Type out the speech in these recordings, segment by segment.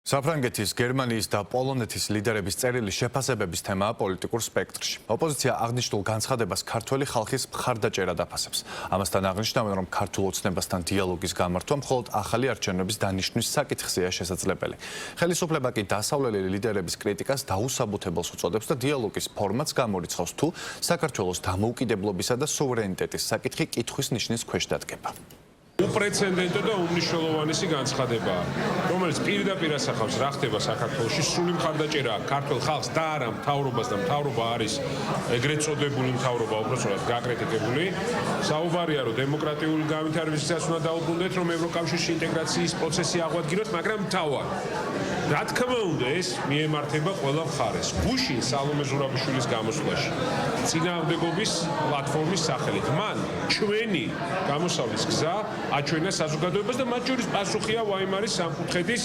საფრანგეთის, გერმანიის და პოლონეთის ლიდერების წერილი შეფასებების თემაა პოლიტიკურ სპექტრში. ოპოზიცია აღნიშნულ განცხადებას ქართველი ხალხის მხარდაჭერად აფასებს. ამასთან აღნიშნავენ, რომ ქართულ ოცნებასთან დიალოგის გამართვა მხოლოდ ახალი არჩევნების დანიშვნის საკითხზეა შესაძლებელი. ხელისუფლება კი დასავლელი ლიდერების კრიტიკას დაუსაბუთებელს უწოდებს და დიალოგის ფორმატს გამორიცხავს, თუ საქართველოს დამოუკიდებლობისა და სუვერენიტეტის საკითხი კითხვის ნიშნის ქვეშ დადგება. უპრეცედენტო და უმნიშვნელოვანესი განცხადებაა, რომელიც პირდაპირ ასახავს რა ხდება საქართველოში, სრული მხარდაჭერა ქართულ ხალხს და არა მთავრობას და მთავრობა არის ეგრეთ წოდებული მთავრობა, უბრალოდ გაკრიტიკებული. საუბარია, რომ დემოკრატიული განვითარებისას უნდა დაუბრუნდეთ, რომ ევროკავშირში ინტეგრაციის პროცესი აღვადგინოთ, მაგრამ თავად რა თქმა უნდა ეს მიემართება ყველა მხარეს. გუშინ სალომე ზურაბიშვილის გამოსვლაში წინააღმდეგობის პლატფორმის სახელით მან ჩვენი გამოსავლის გზა აჩვენა საზოგადოებას და მათ შორის პასუხია ვაიმარის სამკუთხედის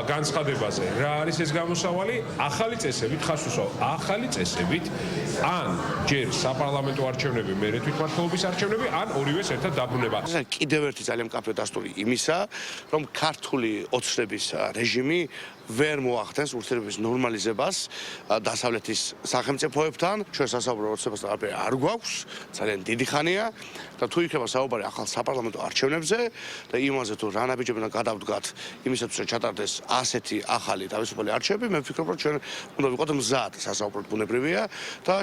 განცხადებაზე. რა არის ეს გამოსავალი? ახალი წესებით, ხას უსვავ, ახალი წესებით, ან ჯერ საპარლამენტო არჩევნები, მერე თვითმმართველობის არჩევნები, ან ორივეს ერთად დაბრუნება. ეს კიდევ ერთი ძალიან მკაფიო დასტური იმისა, რომ ქართული ოცნების რეჟიმი ვერ მოახდენს ურთიერთობის ნორმალიზებას დასავლეთის სახელმწიფოებთან. ჩვენ სასაუბრო ოცნებასთან არ გვაქვს, ძალიან დიდი ხანია და თუ იქნება საუბარი ახალ საპარლამენტო არჩევნებზე და იმაზე თუ რა ნაბიჯები უნდა გადავდგათ იმისათვის რომ ჩატარდეს ასეთი ახალი თავისუფალი არჩევნები, მე ვფიქრობ რომ ჩვენ უნდა ვიყოთ მზად სასაუბროდ ბუნებრივია და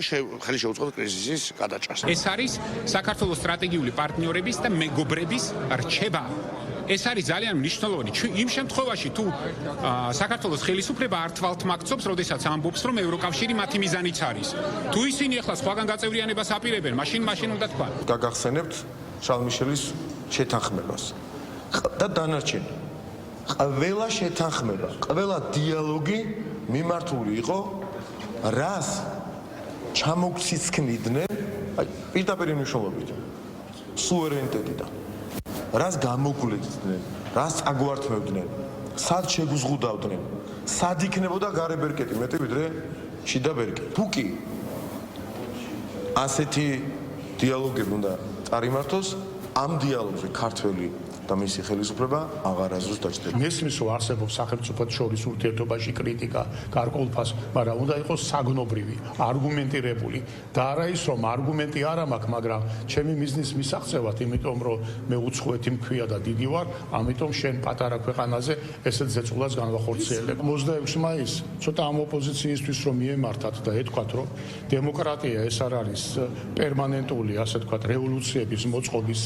ხელი შეუწყოთ კრიზისის გადაჭრას. ეს არის საქართველოს სტრატეგიული პარტნიორების და მეგობრების რჩება. ეს არის ძალიან მნიშვნელოვანი. იმ შემთხვევაში თუ საქართველოს ხელისუფლება არ თვალთმაქცობს, როდესაც ამბობს, რომ ევროკავშირი მათი მიზანიც არის. თუ ისინი ახლა სხვაგან გაწევრიანებას აპირებენ, მაშინ უნდა თქვა. გაგახსენებთ შალმიშელის შეთანხმებას და დანარჩენი. ყველა შეთანხმება, ყველა დიალოგი მიმართული იყო რას ჩამოგციცქნიდნენ, პირდაპირ მნიშვნელობით სუვერენიტეტიდან. რას გამოგვლიდნენ, რას წაგვართმევდნენ, სად შეგუზღუდავდნენ, სად იქნებოდა გარე ბერკეტი მეტი ვიდრე შიდა ბერკეტი. თუ კი ასეთი დიალოგები უნდა წარიმართოს, ამ დიალოგზე ქართველი და მისი ხელისუფლება აღარასდროს დაჭდება. მესმის რომ არსებობს სახელმწიფოთა შორის ურთიერთობაში კრიტიკა, გარკვეულფას, მაგრამ უნდა იყოს საგნობრივი, არგუმენტირებული და არა ის რომ არგუმენტი არ მაქვს, მაგრამ ჩემი მიზნის მისაღწევად, იმიტომ რომ მე უცხოეთი მქვია და დიდი ვარ, ამიტომ შენ პატარა ქვეყანაზე ესეთ ზეწოლას განვახორციელებ. 26 მაისს ცოტა ამ ოპოზიციისთვის რომ მიემართათ და ეთქვათ რომ დემოკრატია ეს არ არის პერმანენტული, ასე ვთქვათ, რევოლუციების მოწყობის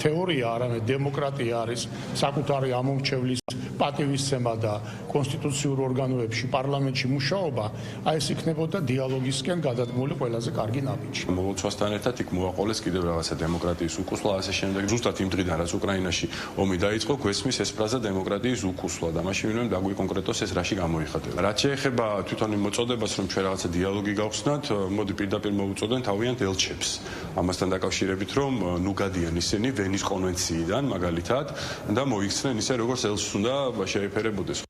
თეორია, არამედ დემოკრატია არის საკუთარი ამომრჩევლის პატივისცემა და კონსტიტუციურ ორგანოებში პარლამენტში მუშაობა, აი ეს იქნებოდა დიალოგისკენ გადადგმული ყველაზე კარგი ნაბიჯი. მოულოცვასთან ერთად იქ მოაყოლეს კიდევ რაღაცა დემოკრატიის უკუსლა, ასე შემდეგ. ზუსტად იმ დღიდან, რაც უკრაინაში ომი დაიწყო, გვესმის ეს ფრაზა დემოკრატიის უკუსლა და მაშინ ვინმე დაგვიკონკრეტოს ეს რაში გამოიხატება. რაც შეეხება თვითონ იმ მოწოდებას, რომ ჩვენ რაღაცა დიალოგი გავხსნათ, მოდი პირდაპირ მოვუწოდენ თავიანთ ელჩებს. ამასთან დაკავშირებით, რომ ნუ გადიან ისინი ვენის კონვენციიდან, მაგალითად, და მოიქცნენ ისე, როგორც ელჩს უნდა შეეფერებოდეს.